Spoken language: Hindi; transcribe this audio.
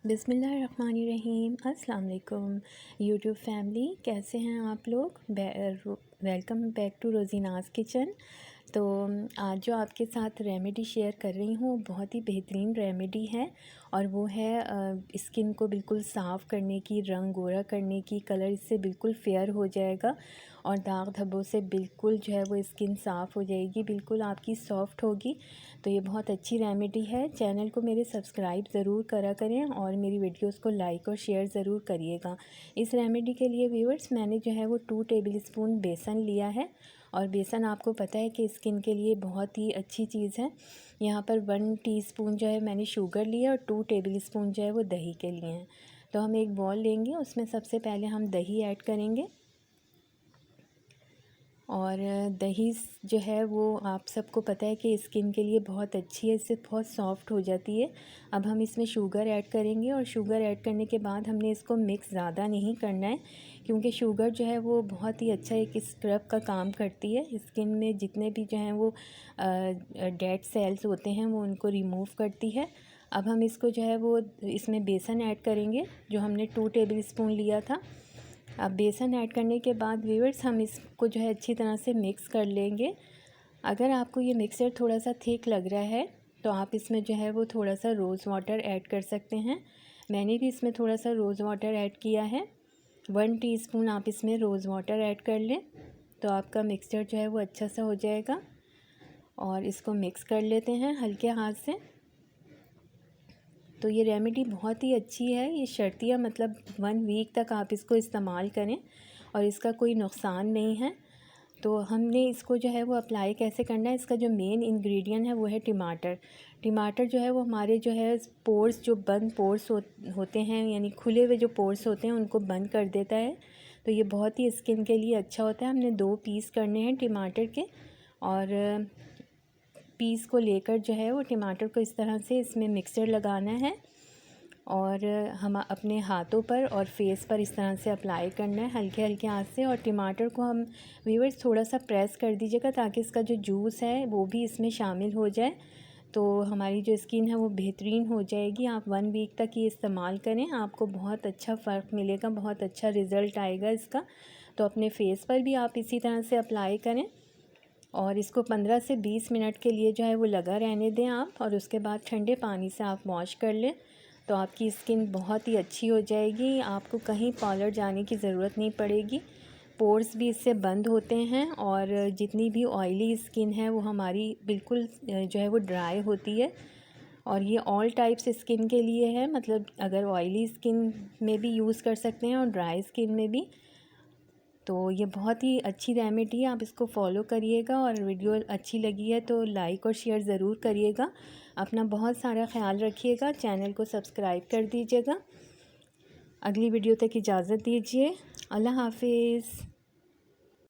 बिस्मिल्लाहिर्रहमानिर्रहीम। अस्सलाम वालेकुम यूट्यूब फैमिली, कैसे हैं आप लोग। Welcome back to Rozina's kitchen. तो आज जो आपके साथ रेमेडी शेयर कर रही हूँ बहुत ही बेहतरीन रेमेडी है, और वो है स्किन को बिल्कुल साफ़ करने की, रंग गोरा करने की। कलर इससे बिल्कुल फेयर हो जाएगा और दाग धब्बों से बिल्कुल जो है वो स्किन साफ़ हो जाएगी, बिल्कुल आपकी सॉफ़्ट होगी। तो ये बहुत अच्छी रेमेडी है। चैनल को मेरे सब्सक्राइब ज़रूर करा करें और मेरी वीडियोस को लाइक और शेयर ज़रूर करिएगा। इस रेमेडी के लिए व्यूअर्स मैंने जो है वो 2 टेबलस्पून बेसन लिया है, और बेसन आपको पता है कि स्किन के लिए बहुत ही अच्छी चीज़ है। यहाँ पर 1 टीस्पून जो है मैंने शुगर लिया और 2 टेबलस्पून जो है वो दही के लिए हैं। तो हम एक बॉल लेंगे, उसमें सबसे पहले हम दही ऐड करेंगे, और दही जो है वो आप सबको पता है कि स्किन के लिए बहुत अच्छी है, इससे बहुत सॉफ्ट हो जाती है। अब हम इसमें शुगर ऐड करेंगे, और शुगर ऐड करने के बाद हमने इसको मिक्स ज़्यादा नहीं करना है, क्योंकि शुगर जो है वो बहुत ही अच्छा एक स्क्रब का काम करती है। स्किन में जितने भी जो हैं वो डेड सेल्स होते हैं वो उनको रिमूव करती है। अब हम इसको जो है वो इसमें बेसन ऐड करेंगे जो हमने 2 टेबलस्पून लिया था। अब बेसन ऐड करने के बाद व्यूअर्स हम इसको जो है अच्छी तरह से मिक्स कर लेंगे। अगर आपको ये मिक्सचर थोड़ा सा थिक लग रहा है तो आप इसमें जो है वो थोड़ा सा रोज़ वाटर ऐड कर सकते हैं। मैंने भी इसमें थोड़ा सा रोज़ वाटर ऐड किया है। 1 टीस्पून आप इसमें रोज़ वाटर ऐड कर लें तो आपका मिक्सचर जो है वो अच्छा सा हो जाएगा। और इसको मिक्स कर लेते हैं हल्के हाथ से। तो ये रेमेडी बहुत ही अच्छी है, ये शर्तिया मतलब 1 वीक तक आप इसको इस्तेमाल करें और इसका कोई नुकसान नहीं है। तो हमने इसको जो है वो अप्लाई कैसे करना है, इसका जो मेन इंग्रेडिएंट है वो है टमाटर। टमाटर जो है वो हमारे जो है पोर्स, जो बंद पोर्स होते हैं, यानी खुले हुए जो पोर्स होते हैं उनको बंद कर देता है। तो ये बहुत ही स्किन के लिए अच्छा होता है। हमने 2 पीस करने हैं टमाटर के, और पीस को लेकर जो है वो टमाटर को इस तरह से इसमें मिक्सचर लगाना है, और हम अपने हाथों पर और फेस पर इस तरह से अप्लाई करना है हल्के हल्के हाथ से। और टमाटर को हम व्यूअर्स थोड़ा सा प्रेस कर दीजिएगा ताकि इसका जो जूस है वो भी इसमें शामिल हो जाए, तो हमारी जो स्किन है वो बेहतरीन हो जाएगी। आप 1 वीक तक ये इस्तेमाल करें, आपको बहुत अच्छा फ़र्क मिलेगा, बहुत अच्छा रिज़ल्ट आएगा इसका। तो अपने फेस पर भी आप इसी तरह से अप्लाई करें, और इसको 15 से 20 मिनट के लिए जो है वो लगा रहने दें आप, और उसके बाद ठंडे पानी से आप वॉश कर लें तो आपकी स्किन बहुत ही अच्छी हो जाएगी। आपको कहीं पार्लर जाने की ज़रूरत नहीं पड़ेगी। पोर्स भी इससे बंद होते हैं, और जितनी भी ऑयली स्किन है वो हमारी बिल्कुल जो है वो ड्राई होती है। और ये ऑल टाइप्स स्किन के लिए है, मतलब अगर ऑयली स्किन में भी यूज़ कर सकते हैं और ड्राई स्किन में भी। तो ये बहुत ही अच्छी रेमेडी है, आप इसको फॉलो करिएगा। और वीडियो अच्छी लगी है तो लाइक और शेयर ज़रूर करिएगा। अपना बहुत सारा ख्याल रखिएगा, चैनल को सब्सक्राइब कर दीजिएगा। अगली वीडियो तक इजाज़त दीजिए। अल्लाह हाफिज़।